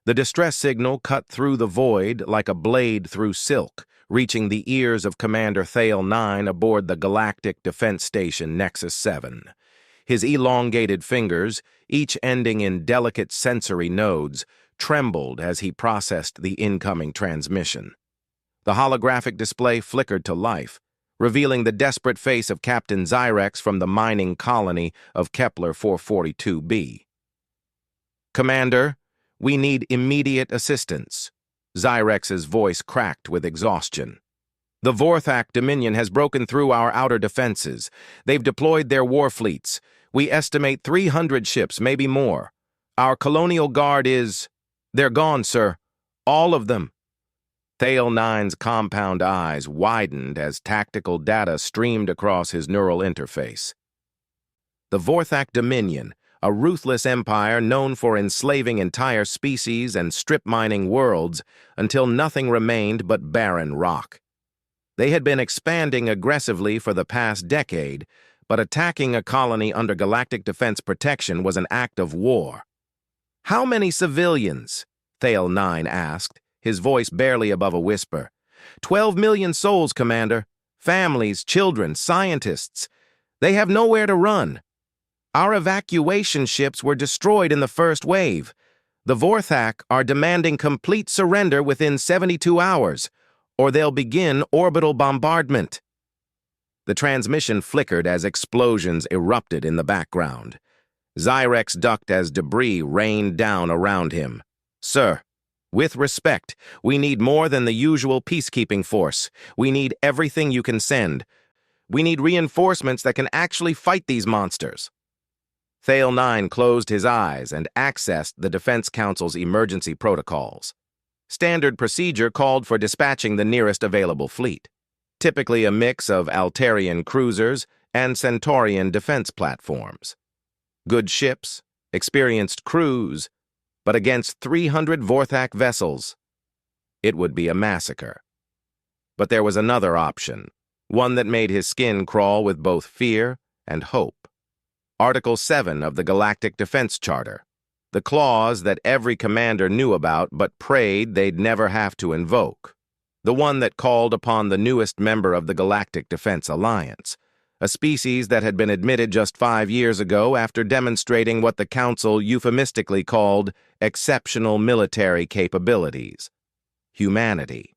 The distress signal cut through the void like a blade through silk, reaching the ears of Commander Thale 9 aboard the Galactic Defense Station Nexus 7. His elongated fingers, each ending in delicate sensory nodes, trembled as he processed the incoming transmission. The holographic display flickered to life, revealing the desperate face of Captain Zyrex from the mining colony of Kepler 442b. "Commander, we need immediate assistance." Zyrex's voice cracked with exhaustion. "The Vorthak Dominion has broken through our outer defenses. They've deployed their war fleets. We estimate 300 ships, maybe more. Our colonial guard is... They're gone, sir. All of them." Thale 9's compound eyes widened as tactical data streamed across his neural interface. The Vorthak Dominion, a ruthless empire known for enslaving entire species and strip-mining worlds until nothing remained but barren rock. They had been expanding aggressively for the past decade, but attacking a colony under galactic defense protection was an act of war. "How many civilians?" Thale 9 asked, his voice barely above a whisper. 12 million souls, Commander. Families, children, scientists. They have nowhere to run. Our evacuation ships were destroyed in the first wave. The Vorthak are demanding complete surrender within 72 hours, or they'll begin orbital bombardment." The transmission flickered as explosions erupted in the background. Zyrex ducked as debris rained down around him. "Sir, with respect, we need more than the usual peacekeeping force. We need everything you can send. We need reinforcements that can actually fight these monsters." Thale 9 closed his eyes and accessed the Defense Council's emergency protocols. Standard procedure called for dispatching the nearest available fleet, typically a mix of Altarian cruisers and Centaurian defense platforms. Good ships, experienced crews, but against 300 Vorthak vessels, it would be a massacre. But there was another option, one that made his skin crawl with both fear and hope. Article 7 of the Galactic Defense Charter, the clause that every commander knew about but prayed they'd never have to invoke. The one that called upon the newest member of the Galactic Defense Alliance, a species that had been admitted just 5 years ago after demonstrating what the Council euphemistically called exceptional military capabilities: humanity.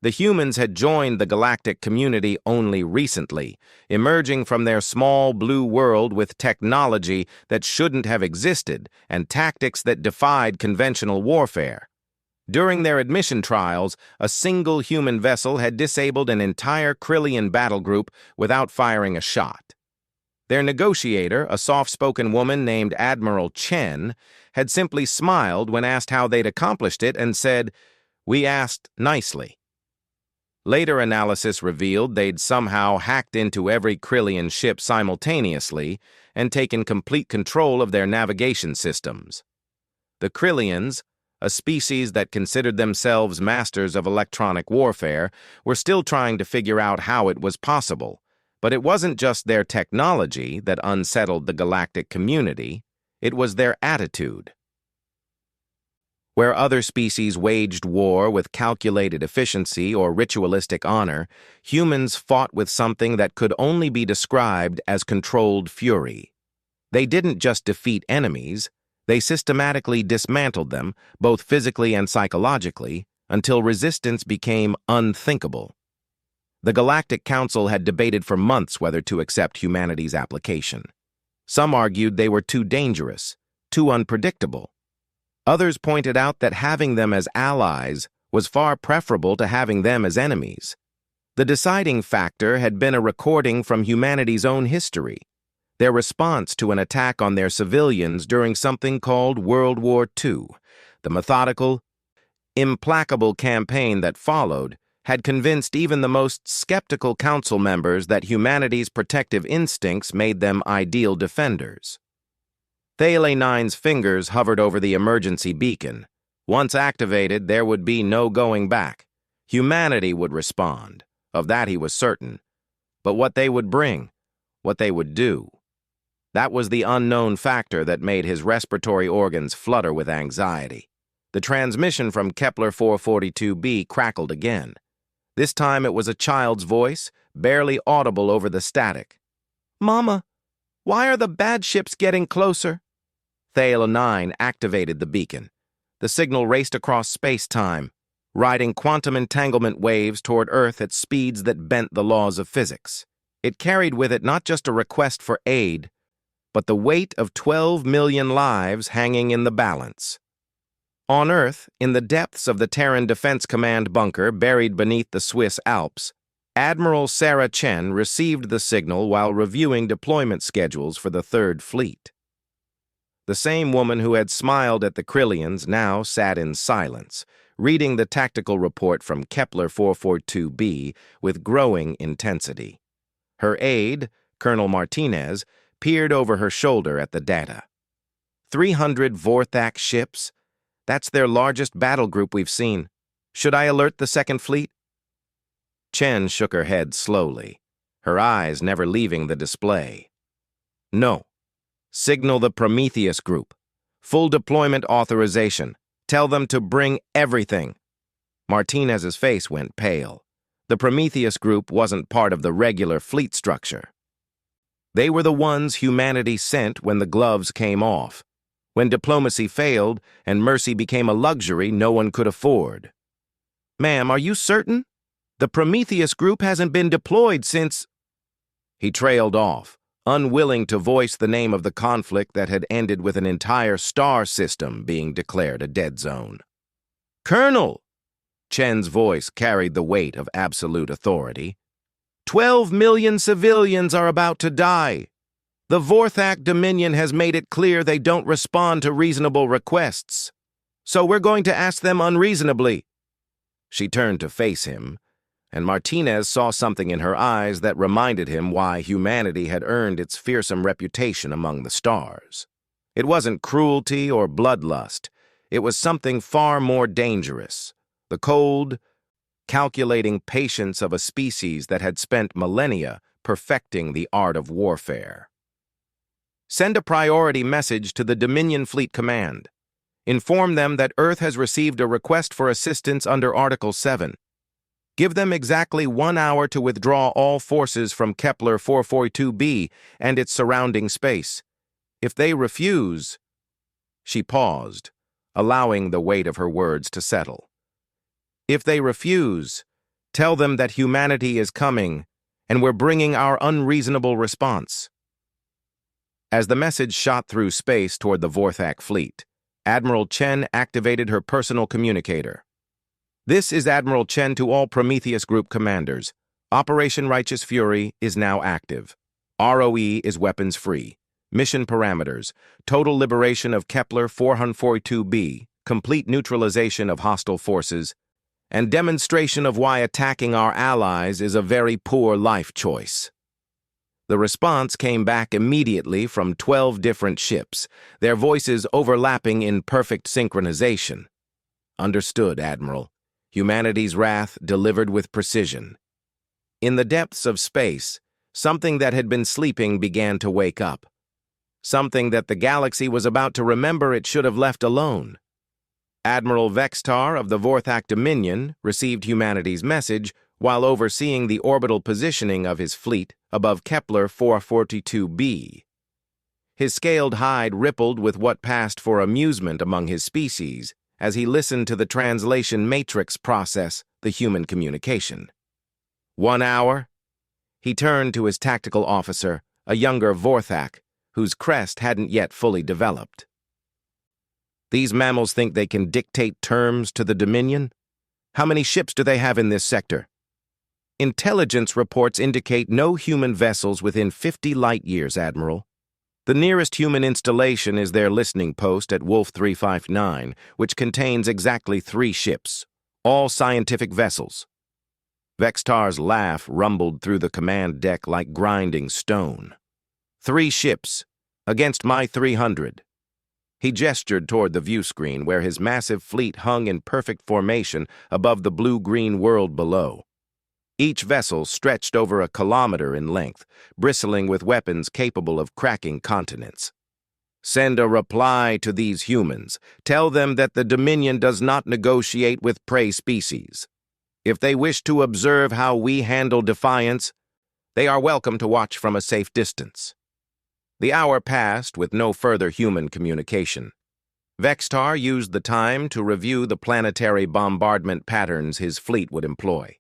The humans had joined the galactic community only recently, emerging from their small blue world with technology that shouldn't have existed and tactics that defied conventional warfare. During their admission trials, a single human vessel had disabled an entire Krillian battle group without firing a shot. Their negotiator, a soft-spoken woman named Admiral Chen, had simply smiled when asked how they'd accomplished it and said, "We asked nicely." Later analysis revealed they'd somehow hacked into every Krillian ship simultaneously and taken complete control of their navigation systems. The Krillians, a species that considered themselves masters of electronic warfare, were still trying to figure out how it was possible. But it wasn't just their technology that unsettled the galactic community, it was their attitude. Where other species waged war with calculated efficiency or ritualistic honor, humans fought with something that could only be described as controlled fury. They didn't just defeat enemies, they systematically dismantled them, both physically and psychologically, until resistance became unthinkable. The Galactic Council had debated for months whether to accept humanity's application. Some argued they were too dangerous, too unpredictable. Others pointed out that having them as allies was far preferable to having them as enemies. The deciding factor had been a recording from humanity's own history, their response to an attack on their civilians during something called World War II. The methodical, implacable campaign that followed had convinced even the most skeptical council members that humanity's protective instincts made them ideal defenders. Thale 9's fingers hovered over the emergency beacon. Once activated, there would be no going back. Humanity would respond. Of that he was certain. But what they would bring, what they would do, that was the unknown factor that made his respiratory organs flutter with anxiety. The transmission from Kepler 442b crackled again. This time it was a child's voice, barely audible over the static. "Mama, why are the bad ships getting closer?" Thale 9 activated the beacon. The signal raced across space-time, riding quantum entanglement waves toward Earth at speeds that bent the laws of physics. It carried with it not just a request for aid, but the weight of 12 million lives hanging in the balance. On Earth, in the depths of the Terran Defense Command bunker buried beneath the Swiss Alps, Admiral Sarah Chen received the signal while reviewing deployment schedules for the Third Fleet. The same woman who had smiled at the Krillians now sat in silence, reading the tactical report from Kepler 442b with growing intensity. Her aide, Colonel Martinez, peered over her shoulder at the data. 300 Vorthak ships? That's their largest battle group we've seen. Should I alert the Second Fleet? Chen shook her head slowly, her eyes never leaving the display. No. Signal the Prometheus Group. Full deployment authorization. Tell them to bring everything. Martinez's face went pale. The Prometheus Group wasn't part of the regular fleet structure. They were the ones humanity sent when the gloves came off, when diplomacy failed and mercy became a luxury no one could afford. "Ma'am, are you certain? The Prometheus Group hasn't been deployed since—" He trailed off, unwilling to voice the name of the conflict that had ended with an entire star system being declared a dead zone. "Colonel!" Chen's voice carried the weight of absolute authority. 12 million civilians are about to die. The Vorthak Dominion has made it clear they don't respond to reasonable requests. So we're going to ask them unreasonably." She turned to face him, and Martinez saw something in her eyes that reminded him why humanity had earned its fearsome reputation among the stars. It wasn't cruelty or bloodlust. It was something far more dangerous. The cold, calculating patience of a species that had spent millennia perfecting the art of warfare. Send a priority message to the Dominion Fleet Command. Inform them that Earth has received a request for assistance under Article 7. Give them exactly 1 hour to withdraw all forces from Kepler 442b and its surrounding space. If they refuse— She paused, allowing the weight of her words to settle. "If they refuse, tell them that humanity is coming and we're bringing our unreasonable response." As the message shot through space toward the Vorthak fleet, Admiral Chen activated her personal communicator. "This is Admiral Chen to all Prometheus Group commanders. Operation Righteous Fury is now active. ROE is weapons-free. Mission parameters: total liberation of Kepler 442b, complete neutralization of hostile forces, and demonstration of why attacking our allies is a very poor life choice." The response came back immediately from 12 different ships, their voices overlapping in perfect synchronization. "Understood, Admiral. Humanity's wrath delivered with precision." In the depths of space, something that had been sleeping began to wake up. Something that the galaxy was about to remember it should have left alone. Admiral Vextar of the Vorthak Dominion received humanity's message while overseeing the orbital positioning of his fleet above Kepler 442b. His scaled hide rippled with what passed for amusement among his species as he listened to the translation matrix process the human communication. 1 hour? He turned to his tactical officer, a younger Vorthak, whose crest hadn't yet fully developed. "These mammals think they can dictate terms to the Dominion? How many ships do they have in this sector?" "Intelligence reports indicate no human vessels within 50 light-years, Admiral. The nearest human installation is their listening post at Wolf 359, which contains exactly 3 ships, all scientific vessels." Vextar's laugh rumbled through the command deck like grinding stone. 3 ships, against my 300. He gestured toward the view screen where his massive fleet hung in perfect formation above the blue-green world below. Each vessel stretched over 1 kilometer in length, bristling with weapons capable of cracking continents. Send a reply to these humans. Tell them that the Dominion does not negotiate with prey species. If they wish to observe how we handle defiance, they are welcome to watch from a safe distance." The hour passed with no further human communication. Vextar used the time to review the planetary bombardment patterns his fleet would employ.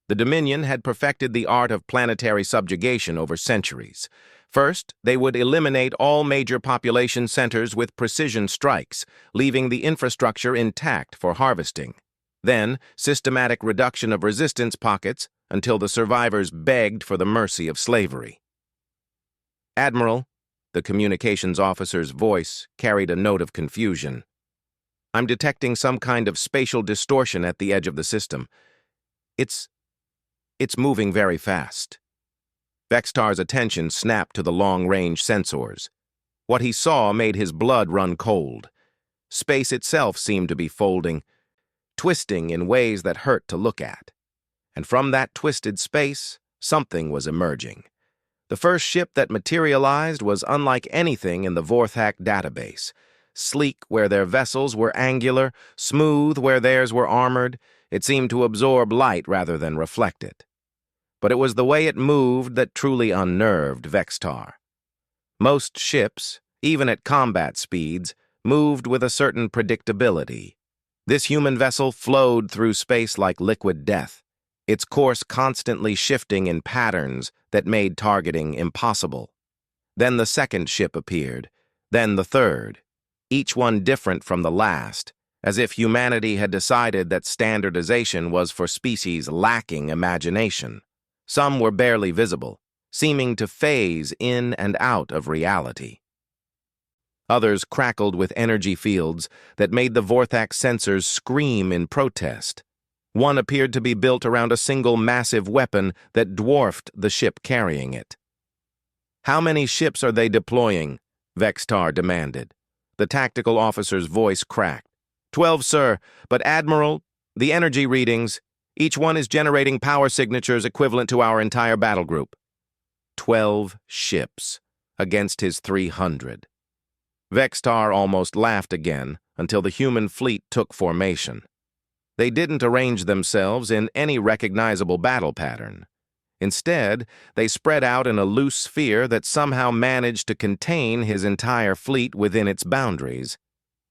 The Dominion had perfected the art of planetary subjugation over centuries. First, they would eliminate all major population centers with precision strikes, leaving the infrastructure intact for harvesting. Then, systematic reduction of resistance pockets until the survivors begged for the mercy of slavery. "Admiral," the communications officer's voice carried a note of confusion. "I'm detecting some kind of spatial distortion at the edge of the system. It's moving very fast." Vextar's attention snapped to the long-range sensors. What he saw made his blood run cold. Space itself seemed to be folding, twisting in ways that hurt to look at. And from that twisted space, something was emerging. The first ship that materialized was unlike anything in the Vorthak database. Sleek where their vessels were angular, smooth where theirs were armored, it seemed to absorb light rather than reflect it. But it was the way it moved that truly unnerved Vextar. Most ships, even at combat speeds, moved with a certain predictability. This human vessel flowed through space like liquid death, its course constantly shifting in patterns that made targeting impossible. Then the second ship appeared, then the third, each one different from the last, as if humanity had decided that standardization was for species lacking imagination. Some were barely visible, seeming to phase in and out of reality. Others crackled with energy fields that made the Vorthak sensors scream in protest. One appeared to be built around a single massive weapon that dwarfed the ship carrying it. "How many ships are they deploying?" Vextar demanded. The tactical officer's voice cracked. 12, sir, but Admiral, the energy readings, each one is generating power signatures equivalent to our entire battle group." 12 ships against his 300. Vextar almost laughed again until the human fleet took formation. They didn't arrange themselves in any recognizable battle pattern. Instead, they spread out in a loose sphere that somehow managed to contain his entire fleet within its boundaries.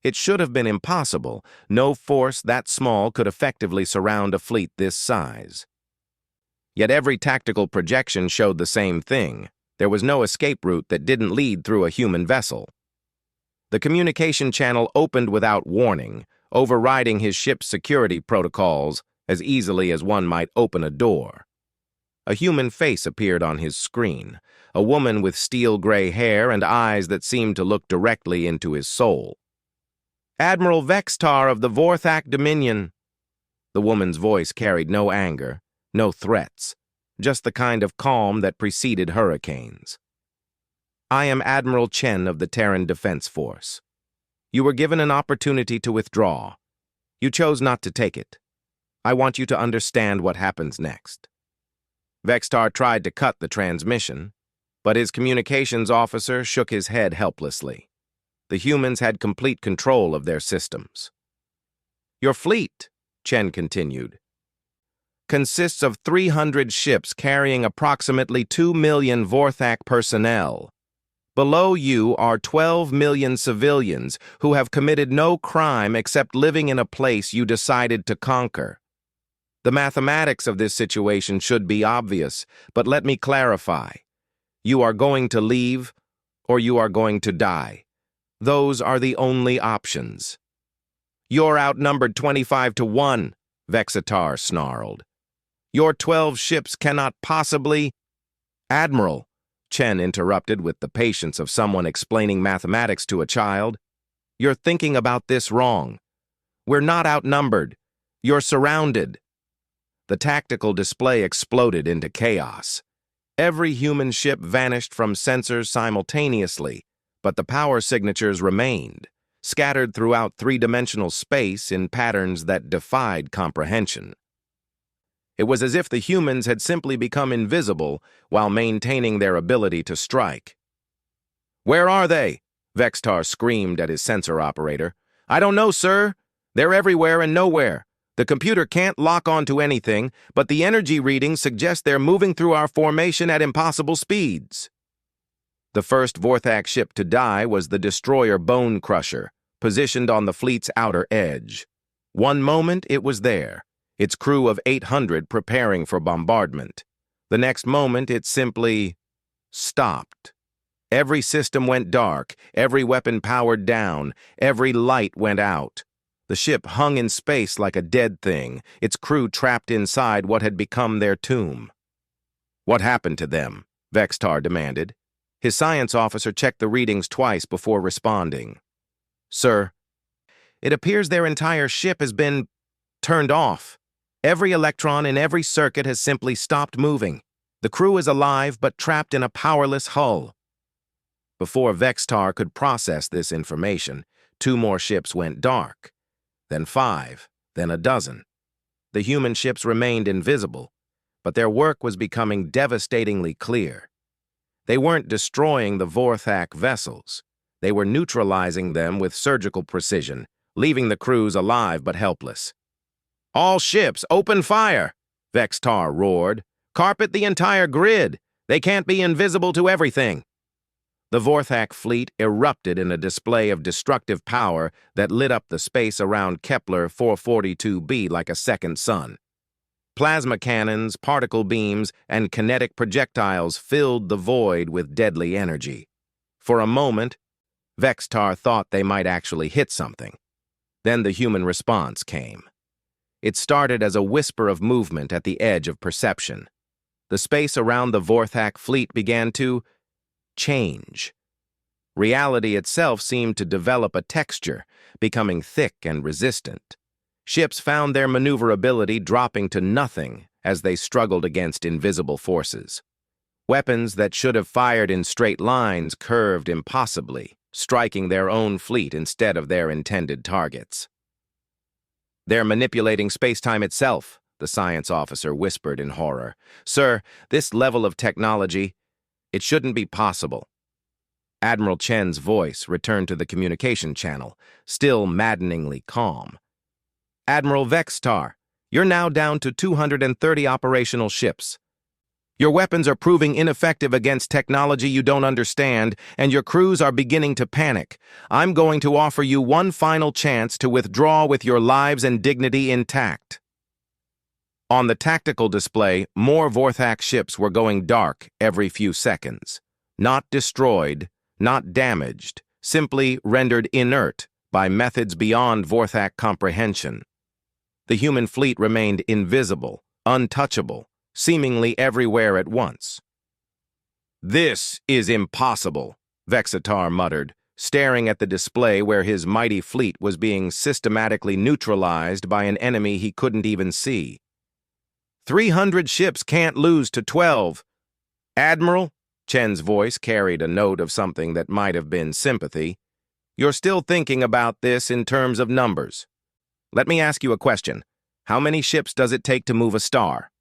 It should have been impossible. No force that small could effectively surround a fleet this size. Yet every tactical projection showed the same thing. There was no escape route that didn't lead through a human vessel. The communication channel opened without warning, overriding his ship's security protocols as easily as one might open a door. A human face appeared on his screen, a woman with steel-gray hair and eyes that seemed to look directly into his soul. "Admiral Vextar of the Vorthak Dominion." The woman's voice carried no anger, no threats, just the kind of calm that preceded hurricanes. "I am Admiral Chen of the Terran Defense Force. You were given an opportunity to withdraw. You chose not to take it. I want you to understand what happens next." Vextar tried to cut the transmission, but his communications officer shook his head helplessly. The humans had complete control of their systems. "Your fleet," Chen continued, "consists of 300 ships carrying approximately 2 million Vorthak personnel. Below you are 12 million civilians who have committed no crime except living in a place you decided to conquer. The mathematics of this situation should be obvious, but let me clarify. You are going to leave, or you are going to die. Those are the only options." "You're outnumbered 25-1, Vexatar snarled. "Your 12 ships cannot possibly—" "Admiral," Chen interrupted with the patience of someone explaining mathematics to a child, "you're thinking about this wrong. We're not outnumbered. You're surrounded." The tactical display exploded into chaos. Every human ship vanished from sensors simultaneously, but the power signatures remained, scattered throughout three-dimensional space in patterns that defied comprehension. It was as if the humans had simply become invisible while maintaining their ability to strike. "Where are they?" Vextar screamed at his sensor operator. "I don't know, sir. They're everywhere and nowhere. The computer can't lock onto anything, but the energy readings suggest they're moving through our formation at impossible speeds." The first Vorthak ship to die was the destroyer Bone Crusher, positioned on the fleet's outer edge. One moment it was there, its crew of 800 preparing for bombardment. The next moment it simply stopped. Every system went dark, every weapon powered down, every light went out. The ship hung in space like a dead thing, its crew trapped inside what had become their tomb. "What happened to them?" Vextar demanded. His science officer checked the readings twice before responding. "Sir, it appears their entire ship has been turned off. Every electron in every circuit has simply stopped moving. The crew is alive but trapped in a powerless hull." Before Vextar could process this information, 2 more ships went dark. Then 5, then a dozen. The human ships remained invisible, but their work was becoming devastatingly clear. They weren't destroying the Vorthak vessels. They were neutralizing them with surgical precision, leaving the crews alive but helpless. "All ships, open fire!" Vextar roared. "Carpet the entire grid! They can't be invisible to everything!" The Vorthak fleet erupted in a display of destructive power that lit up the space around Kepler 442b like a second sun. Plasma cannons, particle beams, and kinetic projectiles filled the void with deadly energy. For a moment, Vextar thought they might actually hit something. Then the human response came. It started as a whisper of movement at the edge of perception. The space around the Vorthak fleet began to change. Reality itself seemed to develop a texture, becoming thick and resistant. Ships found their maneuverability dropping to nothing as they struggled against invisible forces. Weapons that should have fired in straight lines curved impossibly, striking their own fleet instead of their intended targets. "They're manipulating space-time itself," the science officer whispered in horror. "Sir, this level of technology, it shouldn't be possible." Admiral Chen's voice returned to the communication channel, still maddeningly calm. "Admiral Vextar, you're now down to 230 operational ships. Your weapons are proving ineffective against technology you don't understand, and your crews are beginning to panic. I'm going to offer you one final chance to withdraw with your lives and dignity intact." On the tactical display, more Vorthak ships were going dark every few seconds. Not destroyed, not damaged, simply rendered inert by methods beyond Vorthak comprehension. The human fleet remained invisible, untouchable, seemingly everywhere at once. "This is impossible," Vextar muttered, staring at the display where his mighty fleet was being systematically neutralized by an enemy he couldn't even see. 300 ships can't lose to 12. "Admiral," Chen's voice carried a note of something that might have been sympathy, "you're still thinking about this in terms of numbers. Let me ask you a question. How many ships does it take to move a star?"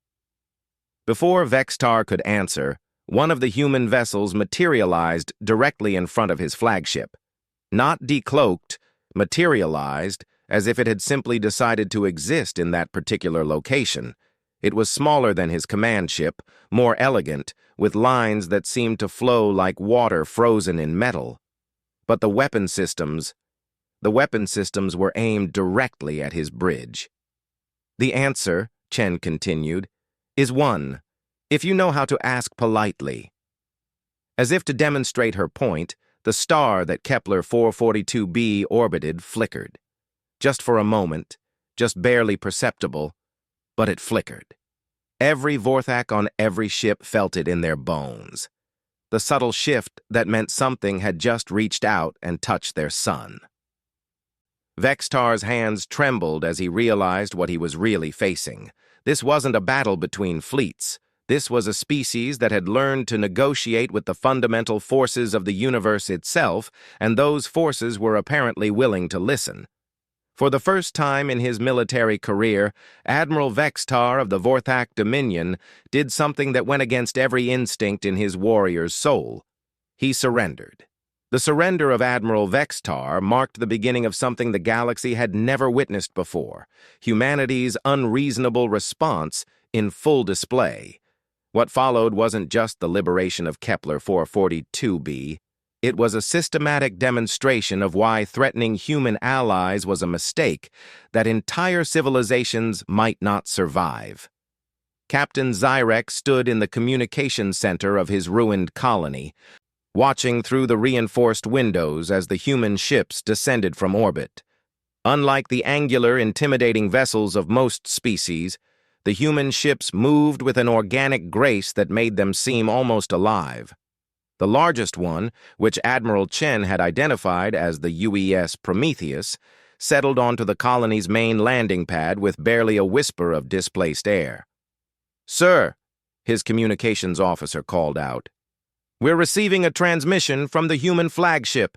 Before Vextar could answer, one of the human vessels materialized directly in front of his flagship. Not decloaked, materialized, as if it had simply decided to exist in that particular location. It was smaller than his command ship, more elegant, with lines that seemed to flow like water frozen in metal. But the weapon systems were aimed directly at his bridge. "The answer," Chen continued, "is one, if you know how to ask politely." As if to demonstrate her point, the star that Kepler 442b orbited flickered. Just for a moment, just barely perceptible, but it flickered. Every Vorthak on every ship felt it in their bones. The subtle shift that meant something had just reached out and touched their sun. Vextar's hands trembled as he realized what he was really facing. This wasn't a battle between fleets. This was a species that had learned to negotiate with the fundamental forces of the universe itself, and those forces were apparently willing to listen. For the first time in his military career, Admiral Vextar of the Vorthak Dominion did something that went against every instinct in his warrior's soul. He surrendered. The surrender of Admiral Vextar marked the beginning of something the galaxy had never witnessed before, humanity's unreasonable response in full display. What followed wasn't just the liberation of Kepler 442b. It was a systematic demonstration of why threatening human allies was a mistake that entire civilizations might not survive. Captain Zyrex stood in the communications center of his ruined colony, watching through the reinforced windows as the human ships descended from orbit. Unlike the angular, intimidating vessels of most species, the human ships moved with an organic grace that made them seem almost alive. The largest one, which Admiral Chen had identified as the UES Prometheus, settled onto the colony's main landing pad with barely a whisper of displaced air. "Sir," his communications officer called out, "we're receiving a transmission from the human flagship."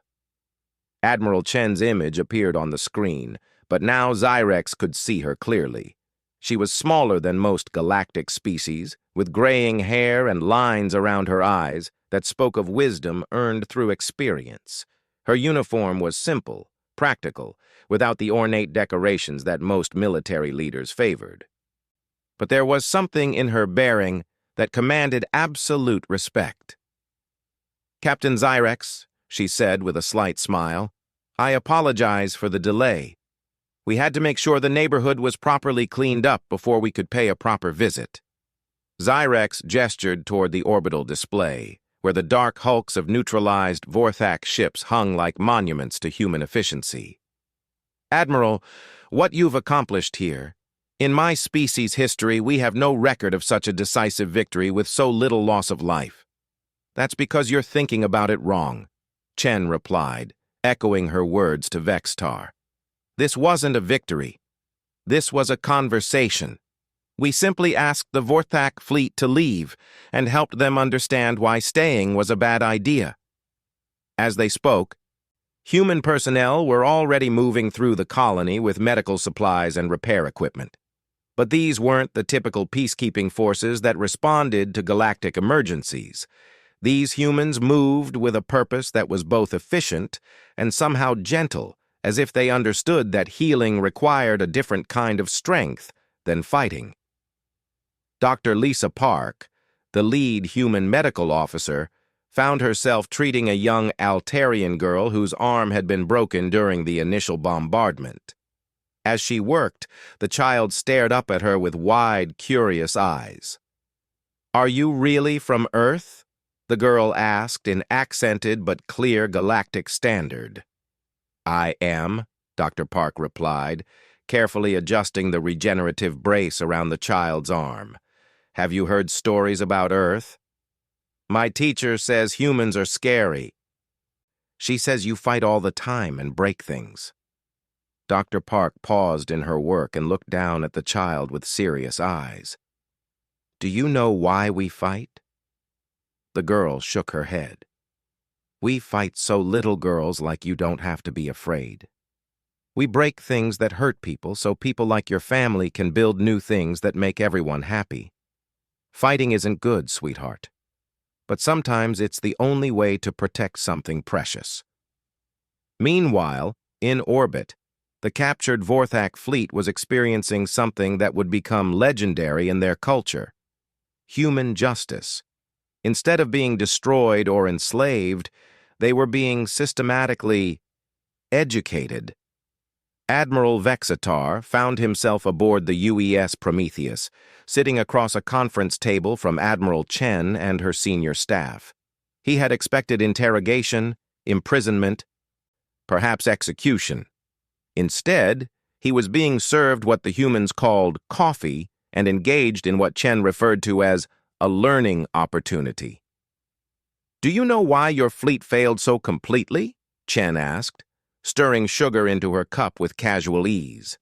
Admiral Chen's image appeared on the screen, but now Zyrex could see her clearly. She was smaller than most galactic species, with graying hair and lines around her eyes that spoke of wisdom earned through experience. Her uniform was simple, practical, without the ornate decorations that most military leaders favored. But there was something in her bearing that commanded absolute respect. "Captain Zyrex," she said with a slight smile, "I apologize for the delay. We had to make sure the neighborhood was properly cleaned up before we could pay a proper visit." Zyrex gestured toward the orbital display, where the dark hulks of neutralized Vorthak ships hung like monuments to human efficiency. "Admiral, what you've accomplished here. In my species' history, we have no record of such a decisive victory with so little loss of life." "That's because you're thinking about it wrong," Chen replied, echoing her words to Vextar. "This wasn't a victory. This was a conversation. We simply asked the Vorthak fleet to leave and helped them understand why staying was a bad idea." As they spoke, human personnel were already moving through the colony with medical supplies and repair equipment. But these weren't the typical peacekeeping forces that responded to galactic emergencies. These humans moved with a purpose that was both efficient and somehow gentle, as if they understood that healing required a different kind of strength than fighting. Dr. Lisa Park, the lead human medical officer, found herself treating a young Altarian girl whose arm had been broken during the initial bombardment. As she worked, the child stared up at her with wide, curious eyes. "Are you really from Earth?" the girl asked in accented but clear galactic standard. "I am," Dr. Park replied, carefully adjusting the regenerative brace around the child's arm. "Have you heard stories about Earth?" "My teacher says humans are scary." "She says you fight all the time and break things." Dr. Park paused in her work and looked down at the child with serious eyes. "Do you know why we fight?" The girl shook her head. "We fight so little girls like you don't have to be afraid. We break things that hurt people so people like your family can build new things that make everyone happy. Fighting isn't good, sweetheart. But sometimes it's the only way to protect something precious." Meanwhile, in orbit, the captured Vorthak fleet was experiencing something that would become legendary in their culture: human justice. Instead of being destroyed or enslaved, they were being systematically educated. Admiral Vexitar found himself aboard the UES Prometheus, sitting across a conference table from Admiral Chen and her senior staff. He had expected interrogation, imprisonment, perhaps execution. Instead, he was being served what the humans called coffee and engaged in what Chen referred to as a learning opportunity. "Do you know why your fleet failed so completely?" Chen asked, stirring sugar into her cup with casual ease.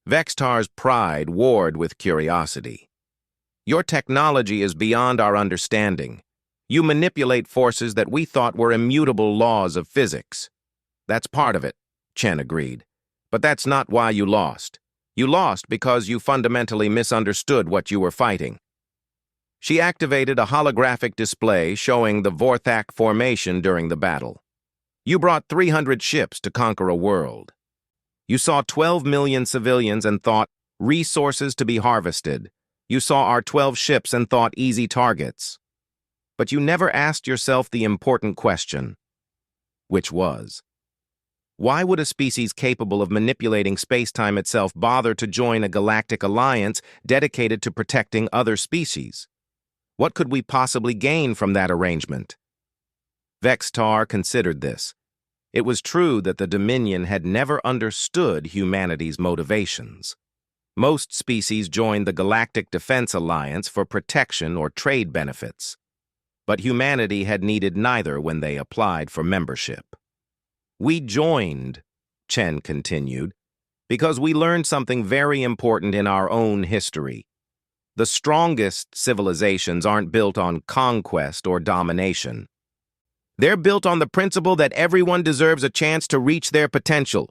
Vextar's pride warred with curiosity. "Your technology is beyond our understanding. You manipulate forces that we thought were immutable laws of physics." "That's part of it," Chen agreed. "But that's not why you lost. You lost because you fundamentally misunderstood what you were fighting." She activated a holographic display showing the Vorthak formation during the battle. You brought 300 ships to conquer a world. You saw 12 million civilians and thought, resources to be harvested. You saw our 12 ships and thought, easy targets. But you never asked yourself the important question, which was, why would a species capable of manipulating space-time itself bother to join a galactic alliance dedicated to protecting other species? What could we possibly gain from that arrangement? Vextar considered this. It was true that the Dominion had never understood humanity's motivations. Most species joined the Galactic Defense Alliance for protection or trade benefits. But humanity had needed neither when they applied for membership. We joined, Chen continued, because we learned something very important in our own history. The strongest civilizations aren't built on conquest or domination. They're built on the principle that everyone deserves a chance to reach their potential.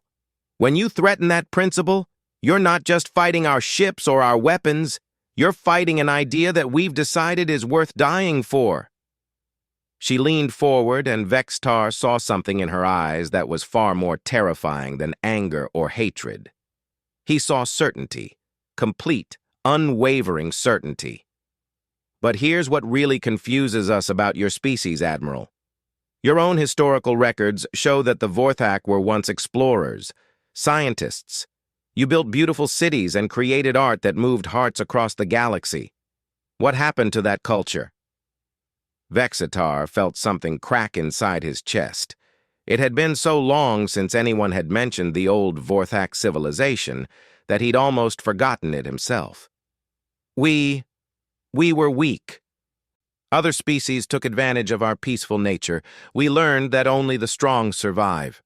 When you threaten that principle, you're not just fighting our ships or our weapons, you're fighting an idea that we've decided is worth dying for. She leaned forward, and Vextar saw something in her eyes that was far more terrifying than anger or hatred. He saw certainty, complete, unwavering certainty. But here's what really confuses us about your species, Admiral. Your own historical records show that the Vorthak were once explorers, scientists. You built beautiful cities and created art that moved hearts across the galaxy. What happened to that culture? Vexitar felt something crack inside his chest. It had been so long since anyone had mentioned the old Vorthak civilization that he'd almost forgotten it himself. We were weak. Other species took advantage of our peaceful nature. We learned that only the strong survive.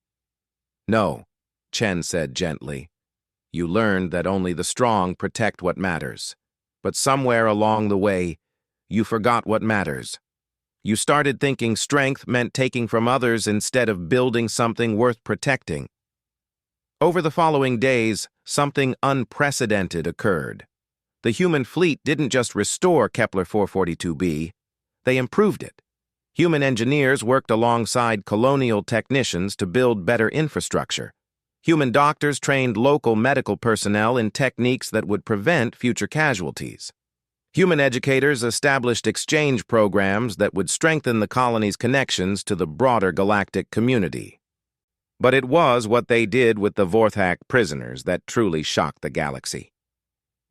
No, Chen said gently. You learned that only the strong protect what matters. But somewhere along the way, you forgot what matters. You started thinking strength meant taking from others instead of building something worth protecting. Over the following days, something unprecedented occurred. The human fleet didn't just restore Kepler 442b, they improved it. Human engineers worked alongside colonial technicians to build better infrastructure. Human doctors trained local medical personnel in techniques that would prevent future casualties. Human educators established exchange programs that would strengthen the colony's connections to the broader galactic community. But it was what they did with the Vorthak prisoners that truly shocked the galaxy.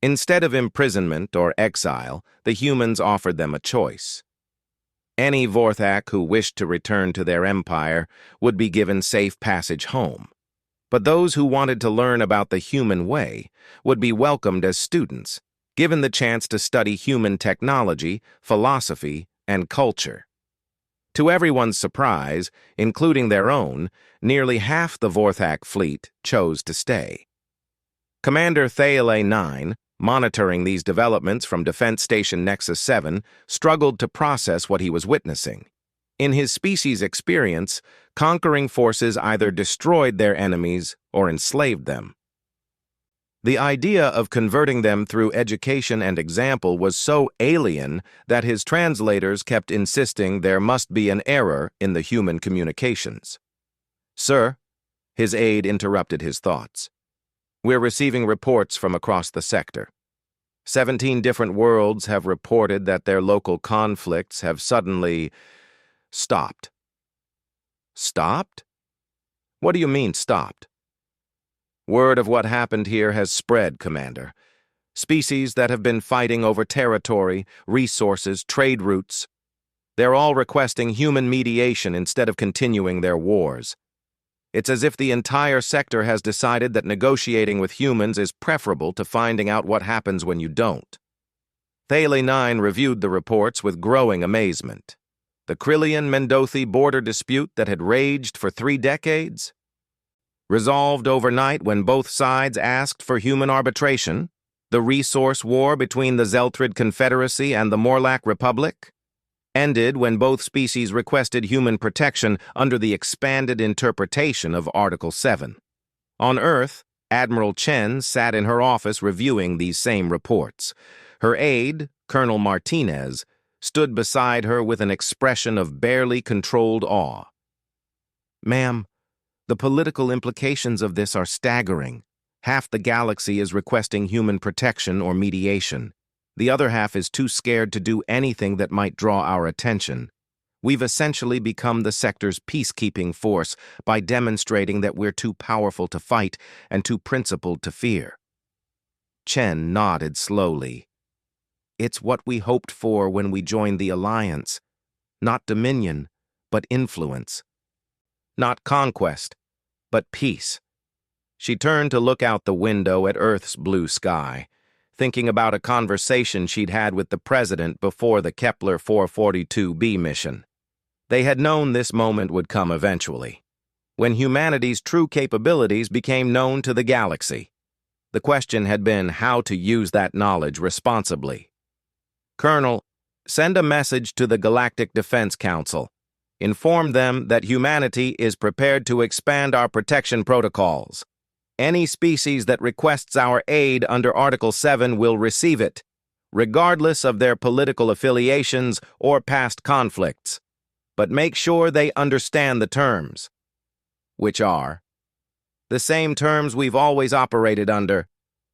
Instead of imprisonment or exile, the humans offered them a choice. Any Vorthak who wished to return to their empire would be given safe passage home. But those who wanted to learn about the human way would be welcomed as students, given the chance to study human technology, philosophy, and culture. To everyone's surprise, including their own, nearly half the Vorthak fleet chose to stay. Commander Thaele 9, monitoring these developments from Defense Station Nexus 7, struggled to process what he was witnessing. In his species' experience, conquering forces either destroyed their enemies or enslaved them. The idea of converting them through education and example was so alien that his translators kept insisting there must be an error in the human communications. Sir, his aide interrupted his thoughts. We're receiving reports from across the sector. 17 different worlds have reported that their local conflicts have suddenly stopped. Stopped? What do you mean, stopped? Word of what happened here has spread, Commander. Species that have been fighting over territory, resources, trade routes. They're all requesting human mediation instead of continuing their wars. It's as if the entire sector has decided that negotiating with humans is preferable to finding out what happens when you don't. Thaele 9 reviewed the reports with growing amazement. The Krillian-Mendothi border dispute that had raged for 3 decades? Resolved overnight when both sides asked for human arbitration? The resource war between the Zeltrid Confederacy and the Morlac Republic? Ended when both species requested human protection under the expanded interpretation of Article 7. On Earth, Admiral Chen sat in her office reviewing these same reports. Her aide, Colonel Martinez, stood beside her with an expression of barely controlled awe. Ma'am, the political implications of this are staggering. Half the galaxy is requesting human protection or mediation. The other half is too scared to do anything that might draw our attention. We've essentially become the sector's peacekeeping force by demonstrating that we're too powerful to fight and too principled to fear. Chen nodded slowly. It's what we hoped for when we joined the Alliance. Not dominion, but influence. Not conquest, but peace. She turned to look out the window at Earth's blue sky, thinking about a conversation she'd had with the President before the Kepler 442b mission. They had known this moment would come eventually, when humanity's true capabilities became known to the galaxy. The question had been how to use that knowledge responsibly. Colonel, send a message to the Galactic Defense Council. Inform them that humanity is prepared to expand our protection protocols. Any species that requests our aid under Article 7 will receive it, regardless of their political affiliations or past conflicts. But make sure they understand the terms, which are the same terms we've always operated under.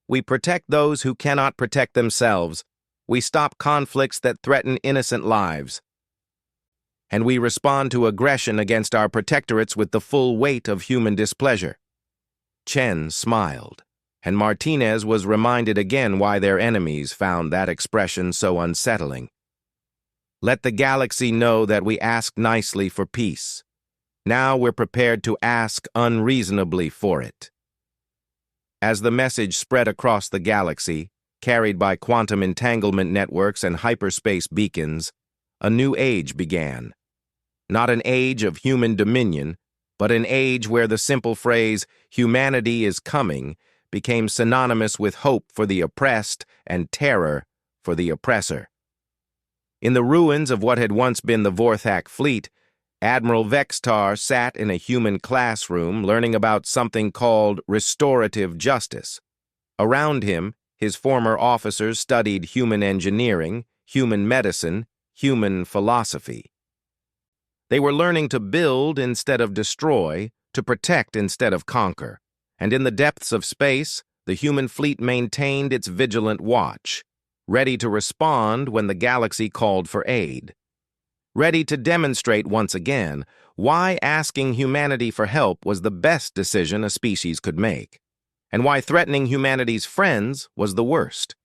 We protect those who cannot protect themselves. We stop conflicts that threaten innocent lives. And we respond to aggression against our protectorates with the full weight of human displeasure. Chen smiled, and Martinez was reminded again why their enemies found that expression so unsettling. Let the galaxy know that we ask nicely for peace. Now we're prepared to ask unreasonably for it. As the message spread across the galaxy, carried by quantum entanglement networks and hyperspace beacons, a new age began. Not an age of human dominion, but an age where the simple phrase, "humanity is coming," became synonymous with hope for the oppressed and terror for the oppressor. In the ruins of what had once been the Vorthak fleet, Admiral Vextar sat in a human classroom learning about something called restorative justice. Around him, his former officers studied human engineering, human medicine, human philosophy. They were learning to build instead of destroy, to protect instead of conquer. And in the depths of space, the human fleet maintained its vigilant watch, ready to respond when the galaxy called for aid. Ready to demonstrate once again why asking humanity for help was the best decision a species could make, and why threatening humanity's friends was the worst.